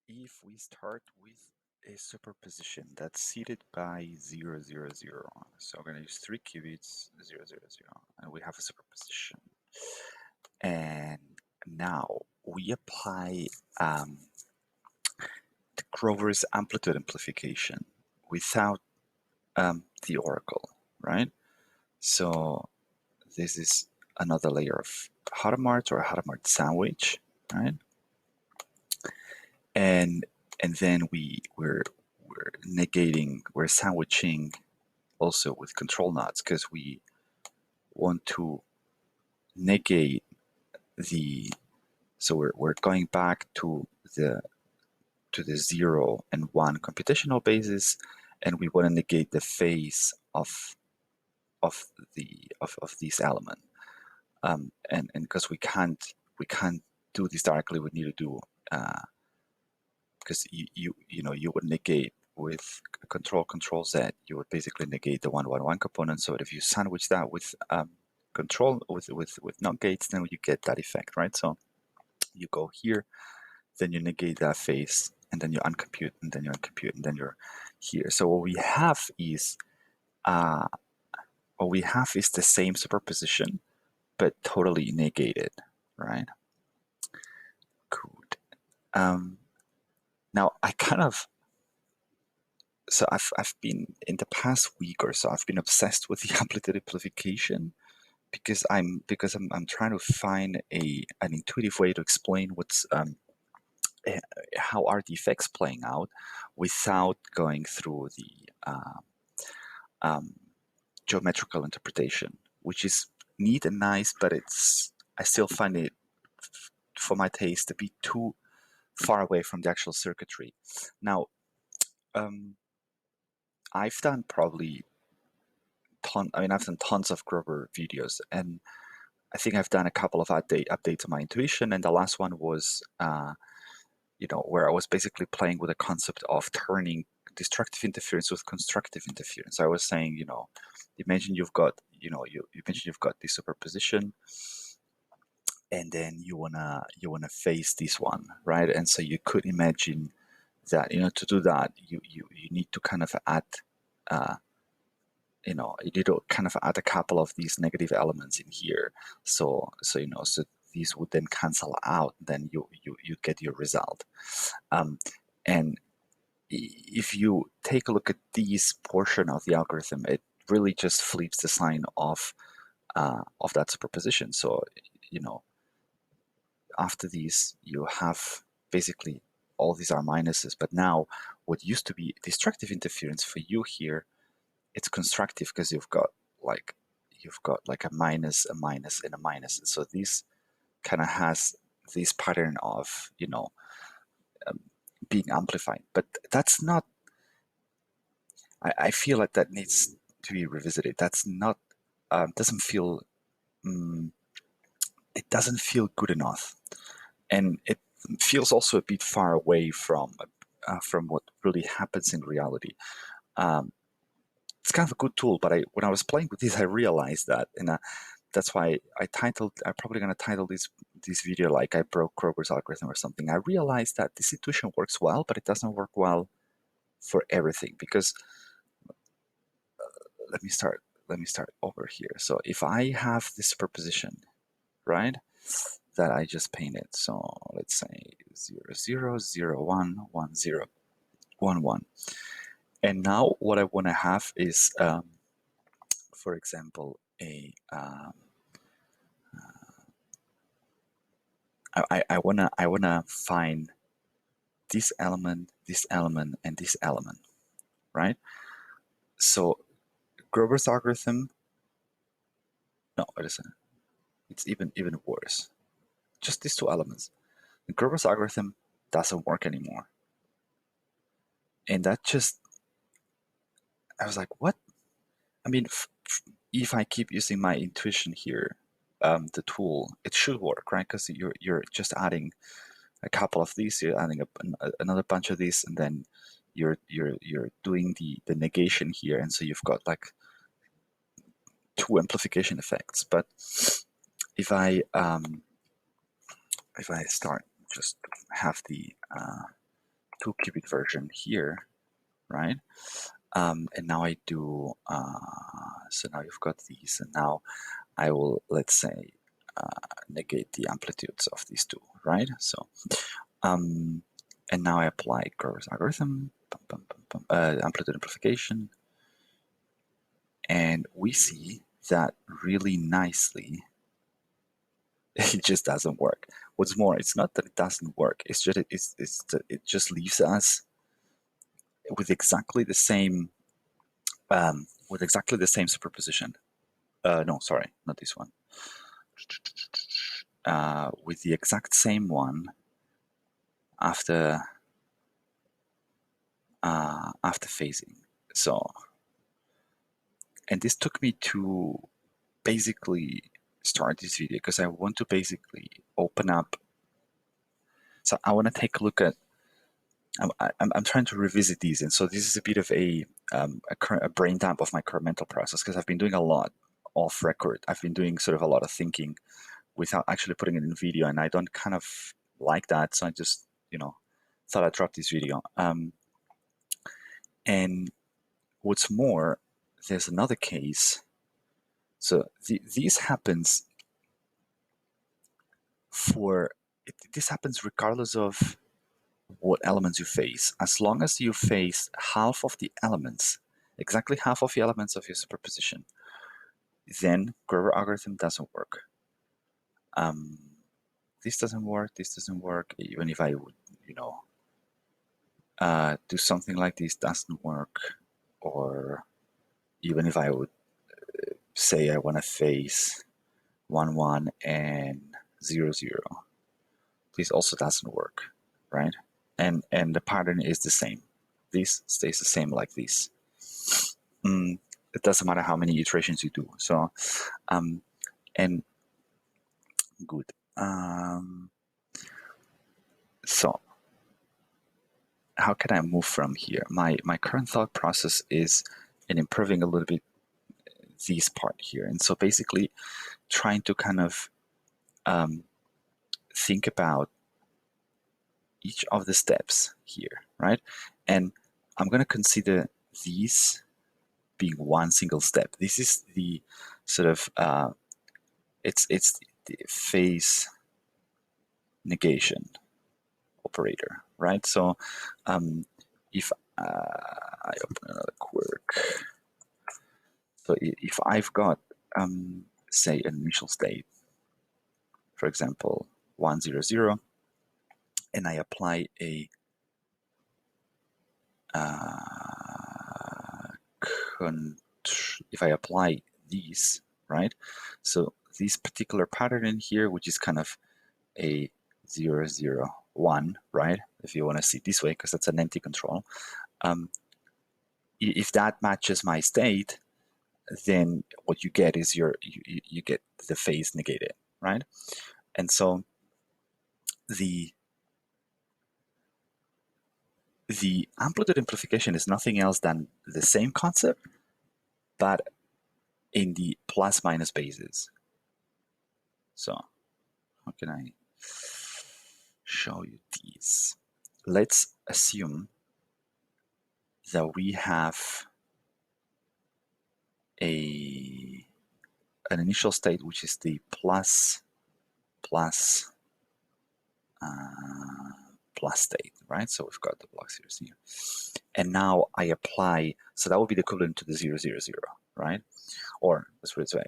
if we start with a superposition that's seeded by 0, 0, 0, so we're going to use 3 qubits, 0, 0, 0, and we have a superposition. And now we apply the Grover's amplitude amplification without the oracle, right? So this is another layer of Hadamard or a Hadamard sandwich, right? And then we're negating, we're sandwiching also with control knots because we want to negate the, so we're going back to the 0 and 1 computational basis, and we want to negate the phase of this element, and because we can't do this directly, we need to do because you would negate with control Z, you would basically negate the 1 1 1 component. So if you sandwich that with control with not gates, then you get that effect, right? So you go here, then you negate that phase, and then you uncompute, and then you uncompute, and then you're here. So what we have is the same superposition, but totally negated, right? Good. Now I kind of, so I've been in the past week or so, I've been obsessed with the amplitude amplification because I'm trying to find an intuitive way to explain what's how are the effects playing out without going through the geometrical interpretation, which is neat and nice, but I still find it, for my taste, to be too far away from the actual circuitry. Now, I've done probably I've done tons of Grover videos, and I think I've done a couple of updates on my intuition, and the last one was, where I was basically playing with the concept of turning destructive interference with constructive interference. I was saying, imagine you've got, you mentioned you've got this superposition, and then you wanna face this one, right? And so you could imagine that, to do that, you need to kind of add, you need to kind of add a couple of these negative elements in here. So these would then cancel out. Then you get your result. And if you take a look at this portion of the algorithm, it really just flips the sign of that superposition. So after these, you have basically all these are minuses. But now, what used to be destructive interference for you here, it's constructive because you've got like a minus, a minus, and a minus. And so this kind of has this pattern of being amplified. But that's not. I feel like that needs to be revisited. That's not. Doesn't feel. It doesn't feel good enough, and it feels also a bit far away from what really happens in reality. It's kind of a good tool, but when I was playing with this, I realized that, and that's why I'm probably going to title this video like I broke Grover's algorithm or something. I realized that this intuition works well, but it doesn't work well for everything, because let me start over here. So if I have this superposition, right, that I just painted, so let's say 0 0 0 1 1 0 1 1, and now what I want to have is for example I wanna find this element, and this element, right? So Grover's algorithm, no, listen, it's even worse. Just these two elements. Grover's algorithm doesn't work anymore, and that just, I was like, what? I mean, if I keep using my intuition here, the tool, it should work, right? Because you're just adding a couple of these, you're adding another bunch of these, and then you're doing the negation here, and so you've got like two amplification effects. But if I start just have the 2-qubit version here, right? And now I do, so now you've got these, and now I will, let's say, negate the amplitudes of these two, right? So, and now I apply Grover's algorithm, amplitude amplification, and we see that really nicely it just doesn't work. What's more, it's not that it doesn't work, it's just it just leaves us with exactly the same superposition. No, sorry, not this one. With the exact same one after phasing. So, and this took me to basically start this video because I want to basically open up. So I want to take a look at. I'm trying to revisit these, and so this is a bit of a brain dump of my current mental process because I've been doing a lot off record. I've been doing sort of a lot of thinking without actually putting it in video, and I don't kind of like that. So I just, thought I'd drop this video. And what's more, there's another case. So this happens this happens regardless of what elements you face. As long as you face half of the elements, exactly half of the elements of your superposition, then Grover algorithm doesn't work. This doesn't work, this doesn't work. Even if I would, do something like this, doesn't work. Or even if I would say I want to face 1, 1 and 0, 0, this also doesn't work, right? And the pattern is the same. This stays the same like this. It doesn't matter how many iterations you do. So, and good. So, how can I move from here? My current thought process is in improving a little bit this part here. And so basically trying to kind of think about each of the steps here, right? And I'm going to consider these being one single step. This is the sort of, it's the phase negation operator, right? So if I open another quirk, so if I've got, say, an initial state, for example, 1, 0, 0, and I apply a if I apply these, right? So this particular pattern in here, which is kind of a 0, 0, 1, right? If you want to see it this way, because that's an empty control. If that matches my state, then what you get is you get the phase negated, right? And so the amplitude amplification is nothing else than the same concept, but in the plus minus basis. So how can I show you these? Let's assume that we have an initial state which is the plus state, right? So we've got the blocks here. And now I apply, so that would be the equivalent to the 0, 0, 0, right? Or let's put it this way,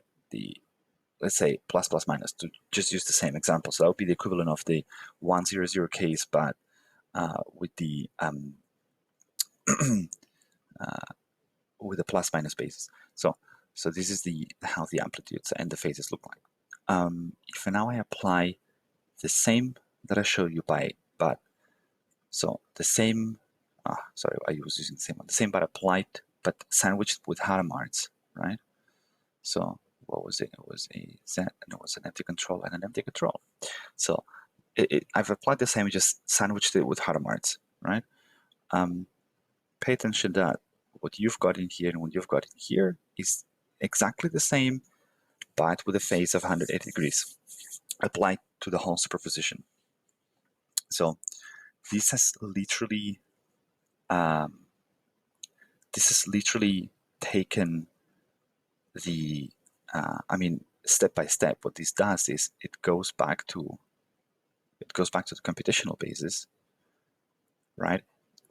let's say plus minus, to just use the same example. So that would be the equivalent of the 1, 0, 0 case, but with the with the plus minus basis. So this is how the amplitudes and the phases look like. If now I apply the same that I showed you so the same, sorry, I was using the same one, the same but applied, but sandwiched with Hadamard's, right? So what was it? It was a Z, and it was an empty control and an empty control. So I've applied the same, just sandwiched it with Hadamard's, right? Pay attention that what you've got in here and what you've got in here is exactly the same, but with a phase of 180 degrees applied to the whole superposition. So this has literally taken the step by step. What this does is it goes back to the computational basis, right?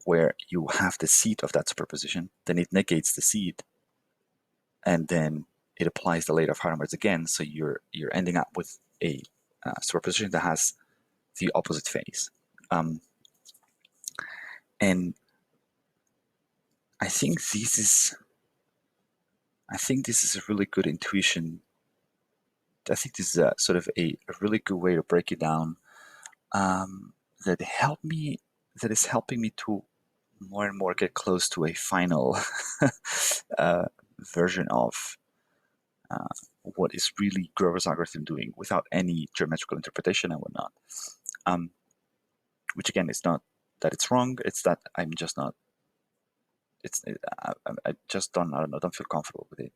Where you have the seed of that superposition, then it negates the seed, and then it applies the layer of Hadamard's again. So you're ending up with a superposition that has the opposite phase. And I think this is a really good intuition. I think this is a sort of a really good way to break it down. That is helping me to more and more get close to a final version of what is really Grover's algorithm doing without any geometrical interpretation and whatnot. Which again, is not that it's wrong; it's that I'm just not. I just don't feel comfortable with it.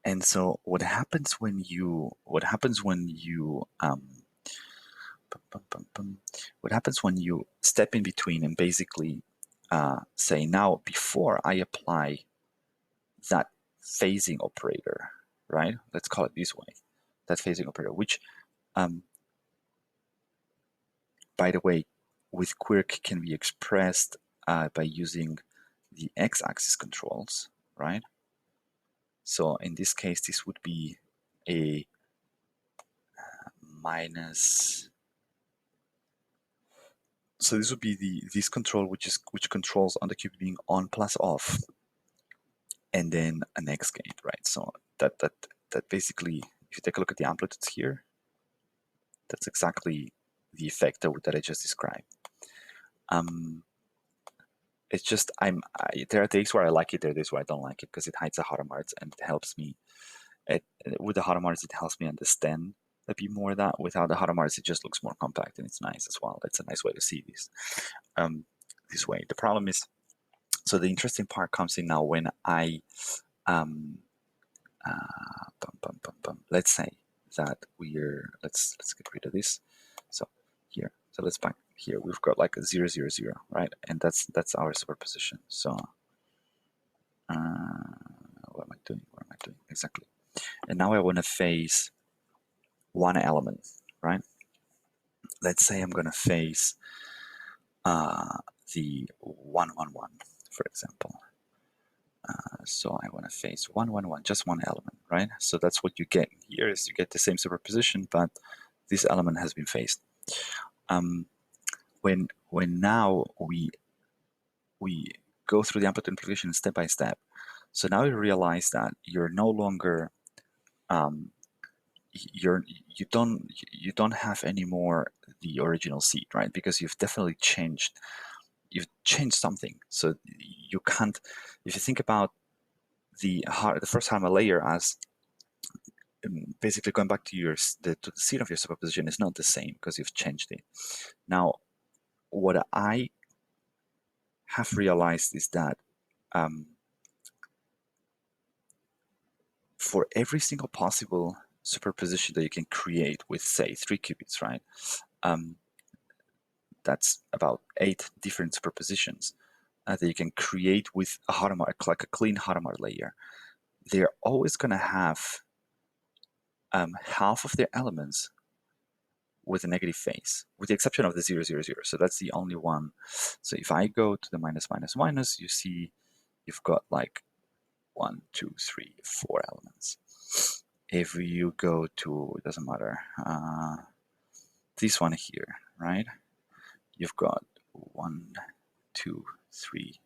And so what happens when you step in between and basically say, now before I apply that phasing operator, right? Let's call it this way, that phasing operator, which by the way, with Quirk can be expressed by using the x-axis controls, right? So in this case, this would be a minus. So this would be this control which controls on the cube being on plus off, and then an x gate, right? So that basically, if you take a look at the amplitudes here, that's exactly the effect that I just described. It's just there are days where I like it, there are days where I don't like it because it hides the Hadamard and it helps me. With the Hadamard, it helps me understand a bit more of that. Without the Hadamard, it just looks more compact and it's nice as well. It's a nice way to see this this way. The problem is, so the interesting part comes in now when I let's say that let's get rid of this. So here, so let's back here. We've got like a 0, 0, 0, right? And that's our superposition. So what am I doing? Exactly? And now I want to phase one element, right? Let's say I'm going to phase the 1, 1, 1, for example. So I want to phase 1, 1, 1, just one element, right? So that's what you get here, is you get the same superposition, but this element has been phased. When now we go through the amplitude amplification step by step, so now you realize that you're no longer you don't have anymore the original seed, right? Because you've definitely changed something. So you can't, if you think about the first Hadamard layer as basically going back to the seed of your superposition, is not the same because you've changed it. Now, what I have realized is that for every single possible superposition that you can create with, say, 3 qubits, right? That's about 8 different superpositions that you can create with a Hadamard, like a clean Hadamard layer. They're always going to have half of their elements with a negative phase, with the exception of the 0, 0, 0. So that's the only one. So if I go to the minus, minus, minus, you see you've got like 1, 2, 3, 4 elements. If you go to, it doesn't matter, this one here, right? You've got 1, 2, 3,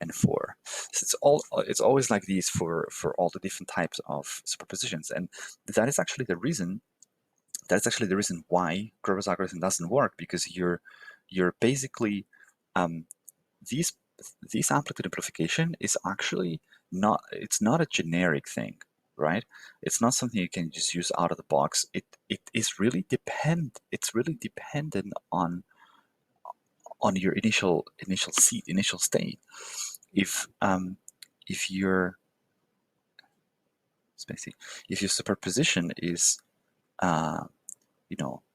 and 4. So it's always like these for all the different types of superpositions, and that is actually the reason. That's actually the reason why Grover's algorithm doesn't work, because you're basically this amplitude amplification is actually not, it's not a generic thing, right? It's not something you can just use out of the box. It is really dependent on your initial state. If your superposition is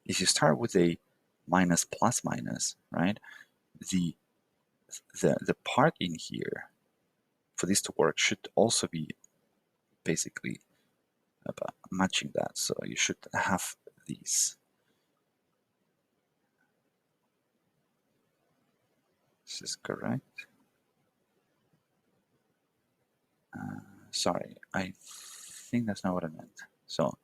if you start with a minus plus minus, right? The part in here for this to work should also be basically about matching that. So you should have these. This is correct. Sorry, I think that's not what I meant. So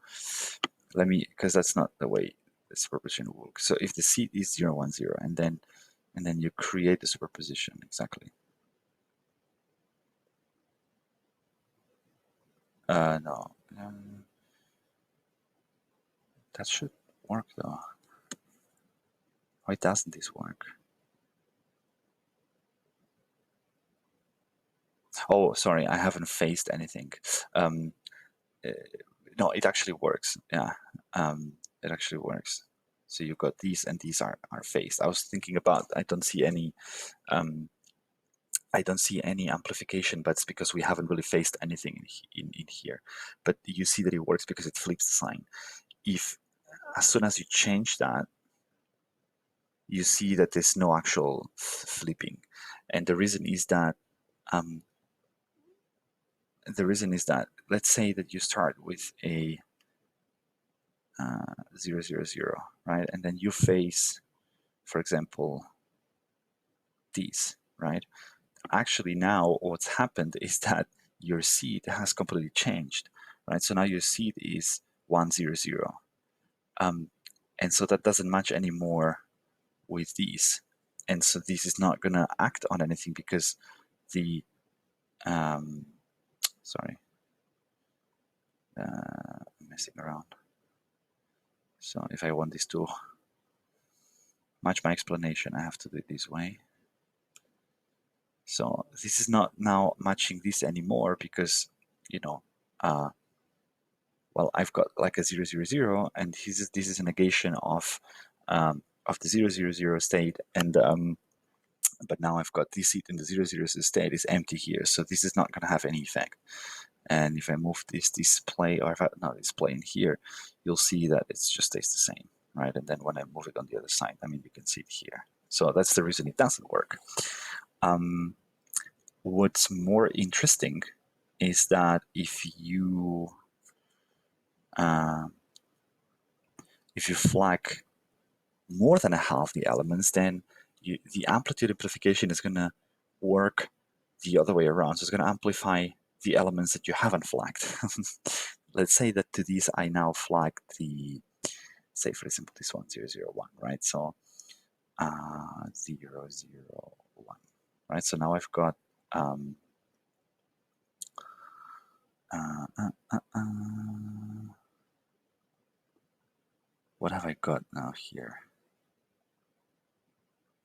let me, because that's not the way the superposition works. So if the seed is 0, 1, 0, and then you create the superposition exactly. No, that should work though. Why doesn't this work? Oh, sorry, I haven't faced anything. No, it actually works. Yeah, it actually works. So you've got these, and these are phased. I was thinking about, I don't see any amplification, but it's because we haven't really faced anything in here. But you see that it works because it flips the sign. If as soon as you change that, you see that there's no actual flipping, and the reason is that let's say that you start with a 0, 0, 0, right, and then you face, for example, these, right? Actually, now what's happened is that your seed has completely changed, right? So now your seed is 1, 0, 0. And so that doesn't match anymore with these. And so this is not going to act on anything because the, sorry, messing around. So if I want this to match my explanation, I have to do it this way. So this is not now matching this anymore because, you know, well, I've got like a 0, 0, 0, and this is a negation of the 0, 0, 0 state, and but now I've got this seed in the 0, 0 state is empty here, so this is not going to have any effect. And if I move this display, or if I not display in here, you'll see that it just stays the same, right? And then when I move it on the other side, I mean, you can see it here. So that's the reason it doesn't work. What's more interesting is that if you flag more than a half the elements, then the amplitude amplification is going to work the other way around. So it's going to amplify the elements that you haven't flagged. Let's say that to these I now flag the, say for example, this one, 0, 0, 1, right? So 0, 0, 1, right? So now I've got what have I got now here?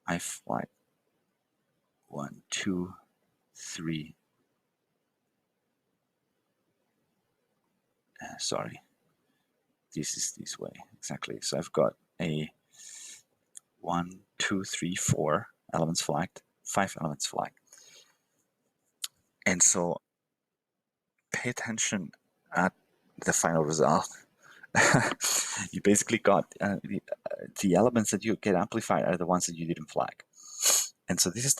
I flag 1, 2, 3. Sorry, this is this way exactly. So I've got a 1, 2, 3, 4 elements flagged, 5 elements flagged, and so pay attention at the final result. You basically got the elements that you get amplified are the ones that you didn't flag. And so this is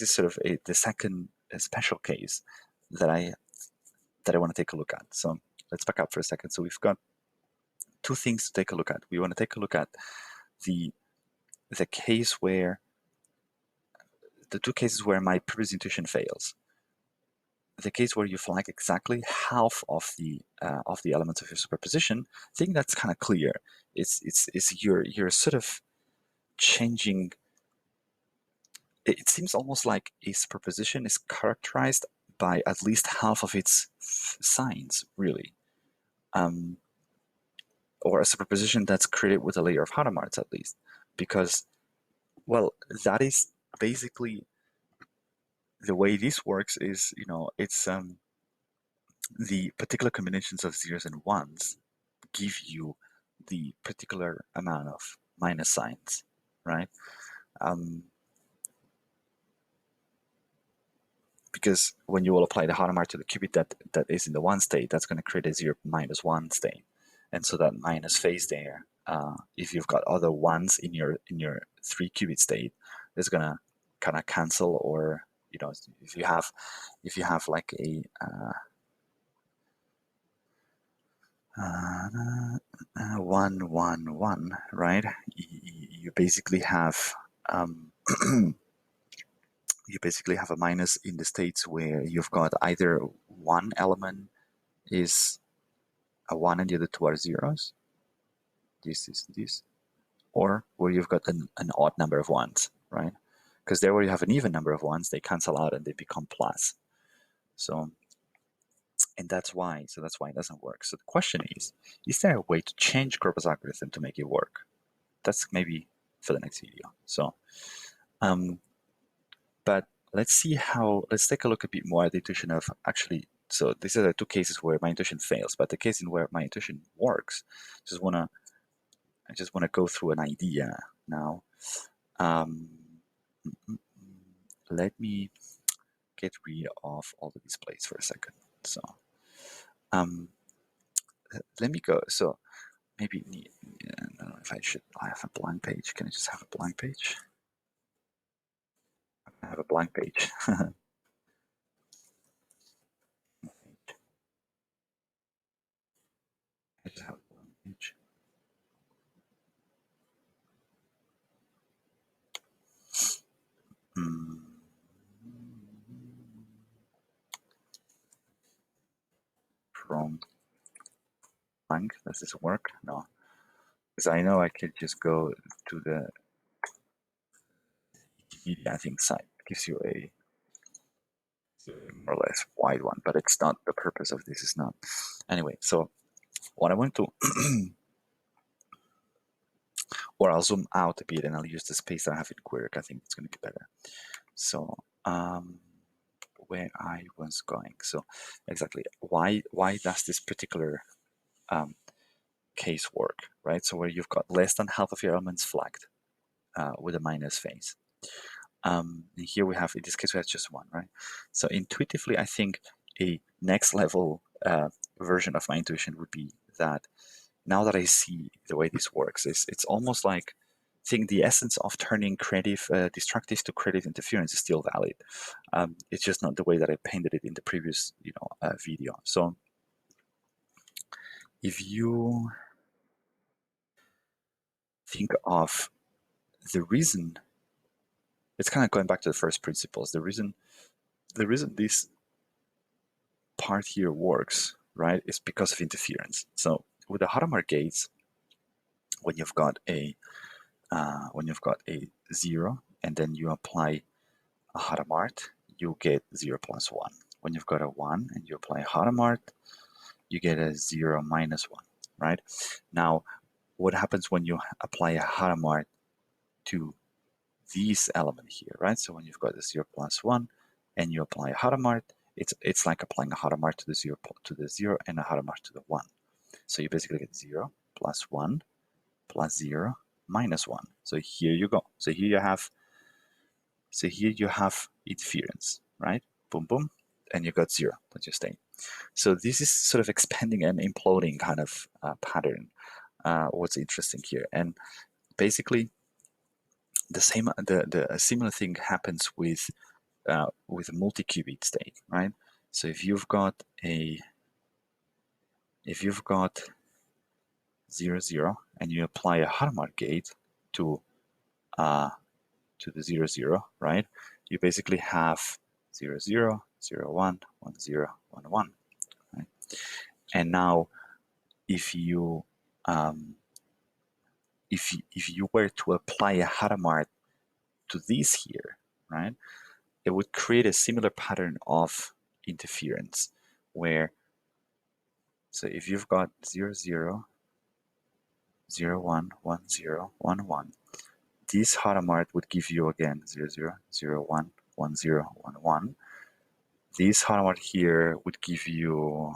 sort of the second special case that I want to take a look at. So let's back up for a second. So we've got two things to take a look at. We want to take a look at the case where the two cases where my previous intuition fails. The case where you flag exactly half of the elements of your superposition. I think that's kind of clear. It's you're sort of changing. It seems almost like a superposition is characterized by at least half of its signs, really. Or a superposition that's created with a layer of Hadamard's at least. Because, well, that is basically the way this works is, it's the particular combinations of zeros and ones give you the particular amount of minus signs, right? Because when you will apply the Hadamard to the qubit that is in the one state, that's going to create a 0 minus 1 state. And so that minus phase there if you've got other ones in your 3-qubit state, it's gonna kind of cancel, or if you have like a 1 1 1, right? You basically have you basically have a minus in the states where you've got either one element is a 1 and the other two are zeros. This, or where you've got an odd number of ones, right? Because there where you have an even number of ones, they cancel out and they become plus. So, and that's why it doesn't work. So the question is there a way to change Grover's algorithm to make it work? That's maybe for the next video. So, but let's take a look a bit more at the intuition of actually, so these are the two cases where my intuition fails, but the case in where my intuition works, I just wanna go through an idea now. Let me get rid of all the displays for a second. So let me go. So maybe I don't know if I have a blank page. Can I just have a blank page? I have a blank page. I just have a blank page. From blank, does this work? No, because I know I could just go to the Wikipedia, I think, site. It gives you a more or less wide one, but it's not the purpose of this. Is not anyway. So what I want to or I'll zoom out a bit and I'll use the space that I have in Quirk. I think it's going to be better. So where I was going. So exactly, why does this particular case work, right? So where you've got less than half of your elements flagged with a minus phase. And here we have, in this case, we have just one, right? So intuitively, I think a next level version of my intuition would be that now that I see the way this works, it's almost like I think the essence of turning creative destructive to creative interference is still valid. It's just not the way that I painted it in the previous video. So if you think of the reason, it's kind of going back to the first principles. The reason this part here works, right, is because of interference. So with the Hadamard gates, when you've got a 0 and then you apply a Hadamard, you get 0 plus 1. When you've got a 1 and you apply a Hadamard, you get a 0 minus 1, right? Now, what happens when you apply a Hadamard to this element here, right? So when you've got a 0 plus 1 and you apply a Hadamard, it's like applying a Hadamard to the 0 and a Hadamard to the 1. So you basically get 0 plus 1 plus 0 minus 1. So here you go. So here you have interference, right? Boom, boom, and you got 0. That's your state. So this is sort of expanding and imploding kind of pattern. What's interesting here, and basically the similar thing happens with a multi-qubit state, right? So if you've got 0 0 and you apply a Hadamard gate to the 0 0, right? You basically have 0 0 0 1 1 0 1 1, right? And now if you were to apply a Hadamard to this here, right, it would create a similar pattern of interference where, so if you've got 0 0 0 1 1 0 1 1, this Hadamard would give you again 0 0 0 1 1 0 1 1. This Hadamard here would give you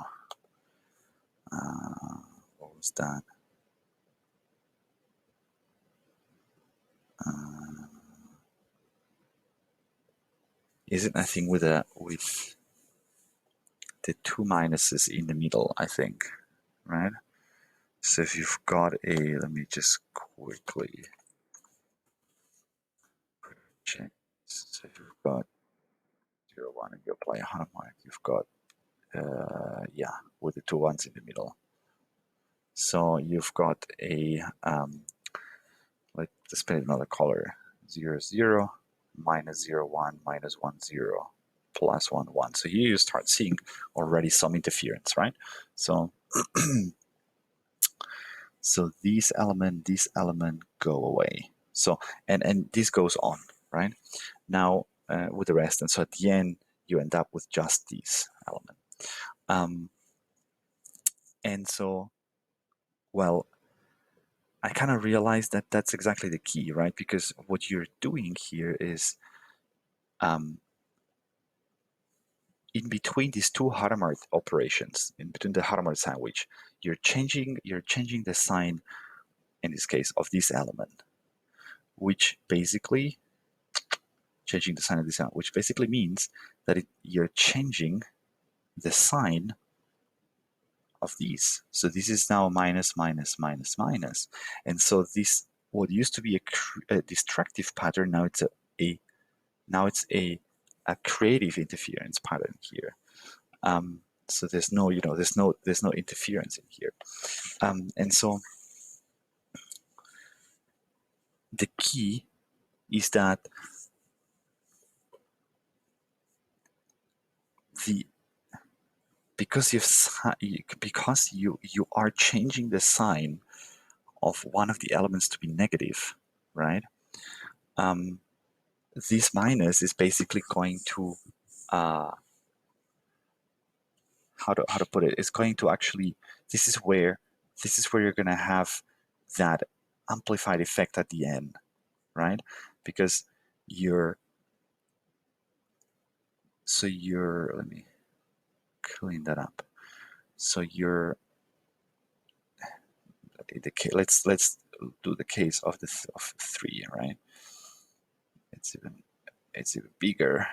what was that? Is it, I think, with the two minuses in the middle, I think, right? So if you've got a, let me just quickly check. So if you've got 0, 1 and you apply a harmonic, you've got, yeah, with the two ones in the middle. So you've got a, let's paint another color, 0, 0, minus 0, 1, minus 1, 0, plus 1, 1. So here you start seeing already some interference, right? So, so this element go away. So, and this goes on, right? Now, with the rest. And so at the end, you end up with just this element. And so, well, I kind of realized that that's exactly the key, right? Because what you're doing here is in between these two Hadamard operations, in between the Hadamard sandwich, you're changing the sign, in this case, of this element, which basically changing the sign of this element, which basically means that you're changing the sign of these. So this is now minus, minus, minus, minus. And so this, what used to be a destructive pattern, now it's a creative interference pattern here. So there's no, there's no interference in here. And so the key is that because you are changing the sign of one of the elements to be negative, right? This minus is basically going to how to put it? It's going to actually, this is where you're going to have that amplified effect at the end, right? Because let me clean that up. So let's do the case of of 3, right? It's even bigger.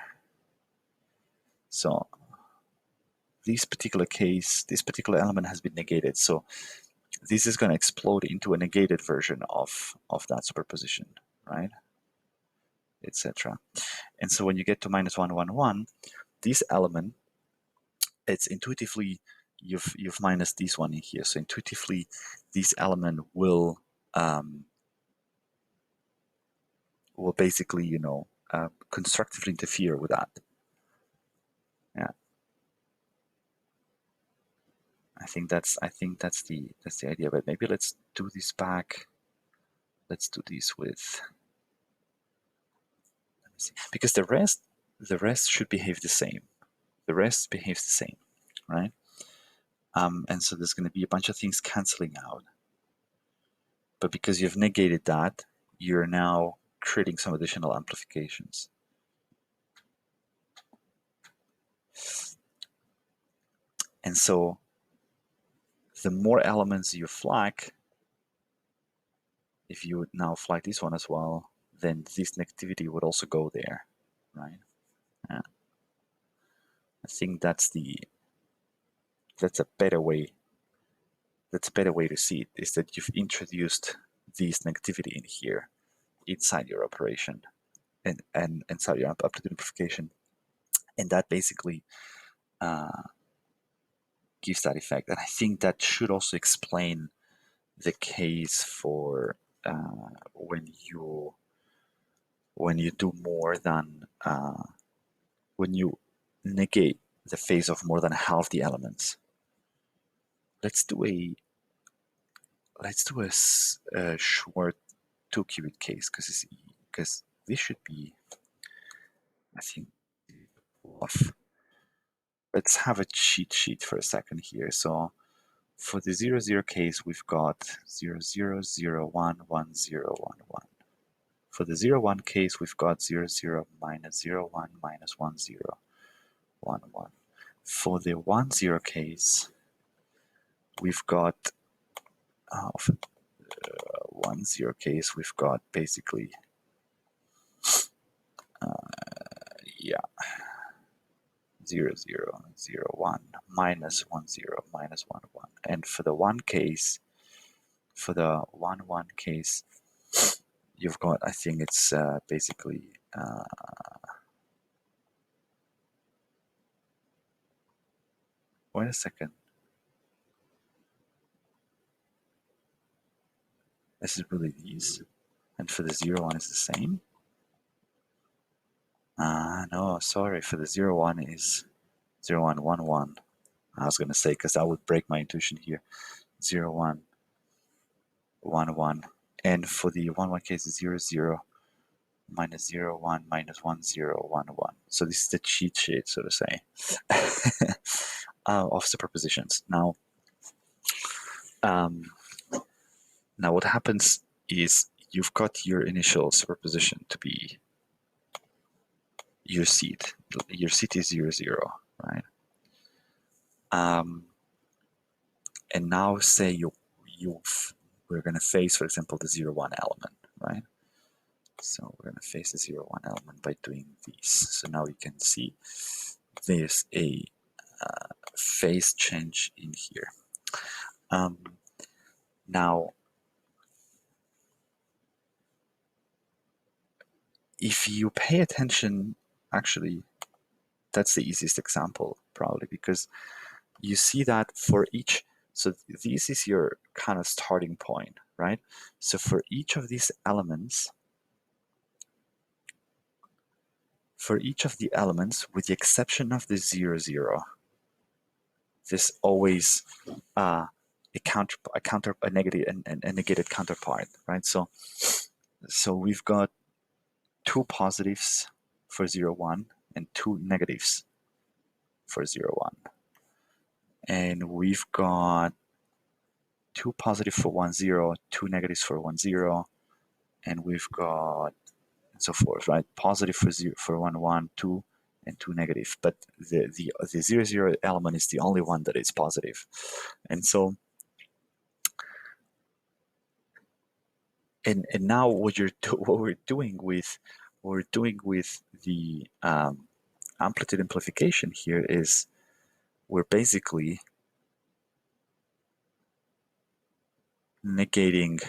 So this particular element has been negated. So this is going to explode into a negated version of that superposition, right? Etc. And so when you get to minus 1, 1, 1, this element, it's intuitively you've minus this one in here. So intuitively, this element will basically constructively interfere with that. Yeah, I think that's the idea. But maybe let's do this back. Let's do this with, let me see, because the rest should behave the same. The rest behaves the same, right? And so there's going to be a bunch of things canceling out. But because you've negated that, you're now creating some additional amplifications. And so the more elements you flag, if you would now flag this one as well, then this negativity would also go there, right? Yeah. I think that's a better way. That's a better way to see it, is that you've introduced this negativity in here inside your operation and inside your amplitude amplification, and that basically gives that effect. And I think that should also explain the case for when you do more than when you negate the phase of more than half the elements. Let's do a short 2-qubit case because this should be, I think, off. Let's have a cheat sheet for a second here. So for the 0, 0 case, we've got 0, 0, 0, 1, 1, 0, 1, 1. For the 0, 1 case, we've got 0, 0, minus 0, 1, minus 1, 0, 1, 1. For the 1, 0 case, we've got, for the 1, 0 case, we've got basically, yeah, 0, 0, 0, 1, minus 1, 0, minus 1, 1. And for the 1 case, for the 1-1 case, you've got, I think it's basically wait a second. This is really these, and for the 0-1 is the same. No, sorry. For the 0-1 is 0-1, 1-1. I was gonna say because that would break my intuition here. 0-1, 1-1, and for the 1-1 case, 0-0 minus 0-1 minus 1-0 1-1. So this is the cheat sheet, so to say, of superpositions. Now, what happens is you've got your initial superposition to be your seed. Your seed is 0-0, right? And now say we're going to face, for example, the 0-1 element, right? So we're going to face the 0-1 element by doing this. So now you can see there's a phase change in here. Now, if you pay attention, actually, that's the easiest example, probably, because you see that for each, so this is your kind of starting point, right? So for each of these elements, with the exception of the 0-0, there's always a negated counterpart, right? So we've got two positives for 0-1 and two negatives for 0-1. And we've got two positive for 1-0, two negatives for 1-0, and we've got and so forth, right? Positive for 1-1, 2, and 2 negative. But the 0-0 element is the only one that is positive. And so and now what we're doing with the amplitude amplification here is we're basically negating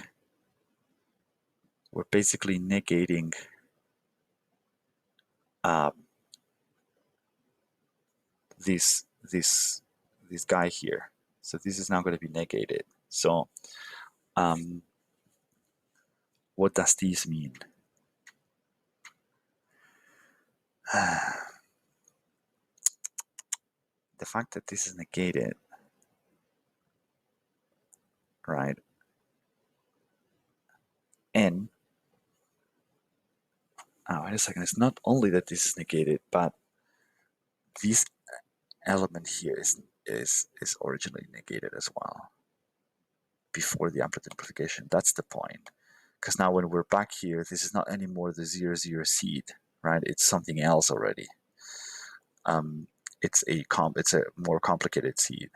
this guy here. So this is now going to be negated. So what does this mean? The fact that this is negated, right? And wait a second, it's not only that this is negated, but this element here is originally negated as well before the amplitude amplification. That's the point. Because now when we're back here, this is not anymore the 0-0 seed, right? It's something else already. It's a more complicated seed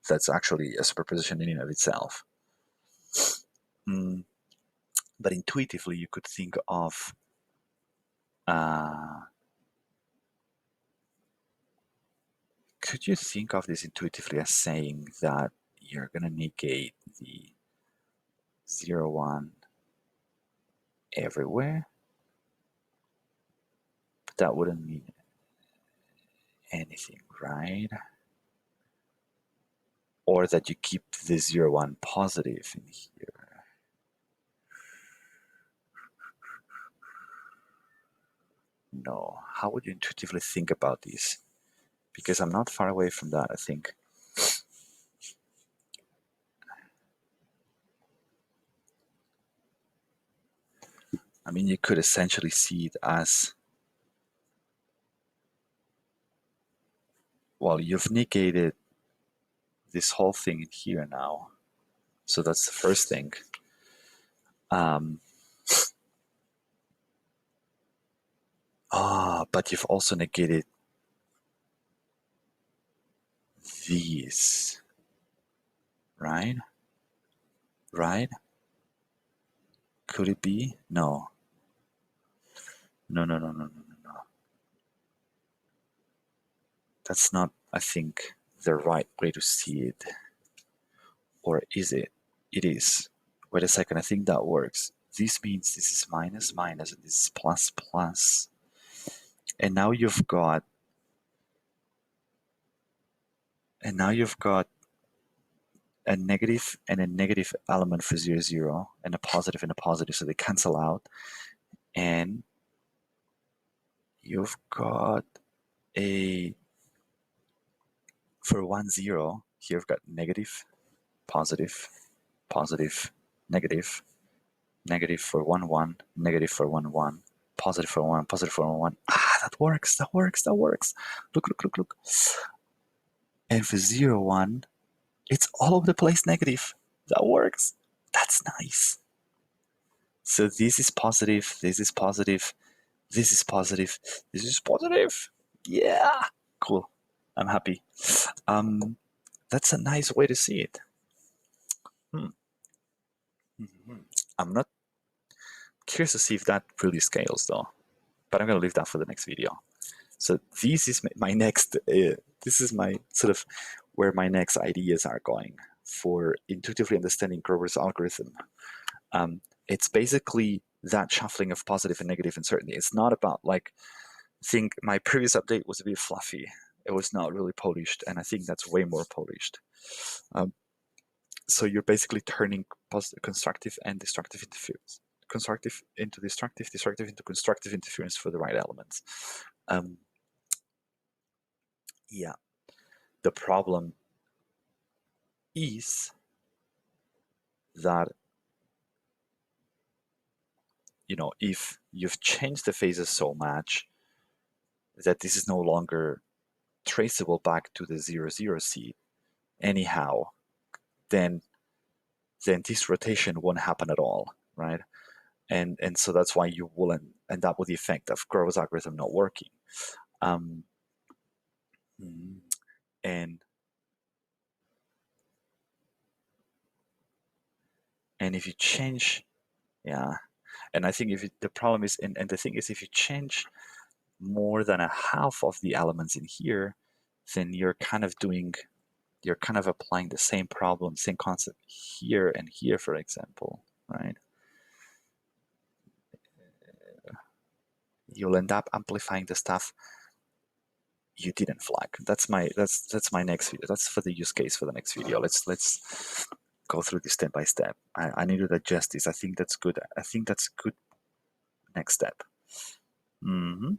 that's actually a superposition in and of itself. But intuitively, you could think of could you think of this intuitively as saying that you're going to negate the 0-1 everywhere? But that wouldn't mean anything, right? Or that you keep the 0-1 positive in here. No. How would you intuitively think about this? Because I'm not far away from that, I think. I mean, you could essentially see it as, well, you've negated this whole thing in here now. So that's the first thing. But you've also negated these, right? Right? Could it be? No. No. That's not, I think, the right way to see it. Or is it? It is. Wait a second, I think that works. This means this is minus minus and this is plus plus. And now you've got a negative and a negative element for 0, 0, and a positive, so they cancel out. And you've got a, for 1, 0, here you've got negative, positive, positive, negative, negative for 1, 1, negative for 1, 1, positive for 1, positive for 1, 1. Ah, that works, that works, that works. Look, look, look, look. And for 0, 1, it's all over the place negative. That works. That's nice. So this is positive, this is positive, this is positive, this is positive. Yeah, cool. I'm happy. That's a nice way to see it. I'm not curious to see if that really scales though, but I'm going to leave that for the next video. So this is my next, this is my sort of where my next ideas are going for intuitively understanding Grover's algorithm. It's basically that shuffling of positive and negative uncertainty. It's not about like, I think my previous update was a bit fluffy. It was not really polished, and I think that's way more polished. So you're basically turning constructive and destructive interference, constructive into destructive, destructive into constructive interference for the right elements. Yeah, the problem is that, you know, if you've changed the phases so much that this is no longer traceable back to the 0, 0 seed anyhow, then this rotation won't happen at all, right? And so that's why you will end up with the effect of Grover's algorithm not working. And if you change, yeah, and I think if the problem is, and the thing is, if you change more than a half of the elements in here, then you're kind of applying the same problem, same concept here and here, for example, right? You'll end up amplifying the stuff you didn't flag. That's my next video. That's for the use case for the next video. Let's go through this step by step. I need to digest this. I think that's good. I think that's a good next step. And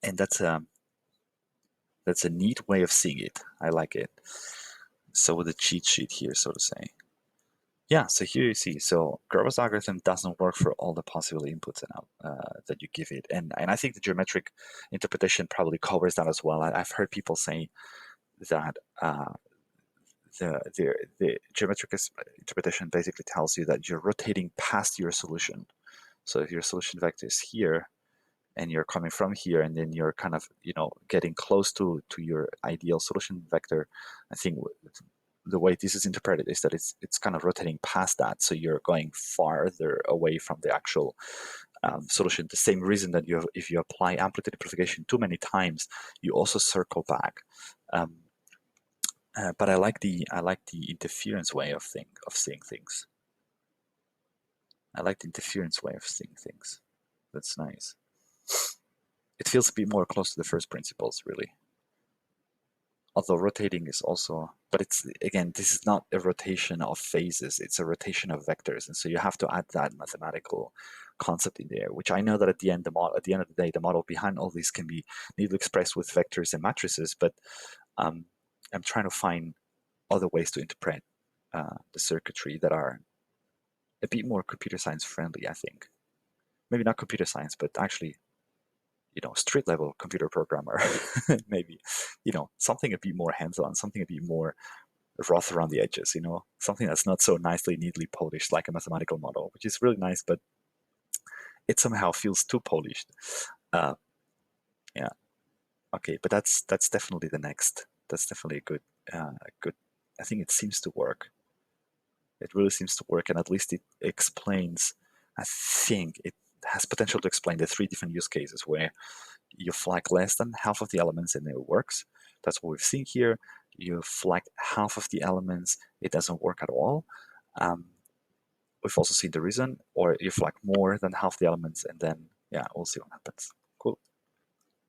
that's a neat way of seeing it. I like it. So with the cheat sheet here, so to say. Yeah, so here you see, so Grover's algorithm doesn't work for all the possible inputs and out that you give it. And I think the geometric interpretation probably covers that as well. I've heard people say that the geometric interpretation basically tells you that you're rotating past your solution. So if your solution vector is here, and you're coming from here, and then you're kind of, you know, getting close to your ideal solution vector, I think the way this is interpreted is that it's kind of rotating past that, so you're going farther away from the actual solution. The same reason that if you apply amplitude amplification too many times, you also circle back. But I like the interference way of seeing things. I like the interference way of seeing things. That's nice. It feels a bit more close to the first principles, really. Although rotating is also, but it's, again, this is not a rotation of phases, it's a rotation of vectors. And so you have to add that mathematical concept in there, which I know that at the end of the day, the model behind all this can be neatly expressed with vectors and matrices, but I'm trying to find other ways to interpret the circuitry that are a bit more computer science friendly, I think. Maybe not computer science, but actually, you know, street level computer programmer, maybe, you know, something a bit more hands-on, something a bit more rough around the edges, you know, something that's not so nicely, neatly polished like a mathematical model, which is really nice, but it somehow feels too polished. Yeah, okay, but that's definitely the next. That's definitely a good. I think it seems to work. It really seems to work, and at least it explains. I think it has potential to explain the 3 different use cases where you flag less than half of the elements and it works. That's what we've seen here. You flag half of the elements, it doesn't work at all. we've also seen the reason, or if like more than half the elements, and then yeah, we'll see what happens. Cool.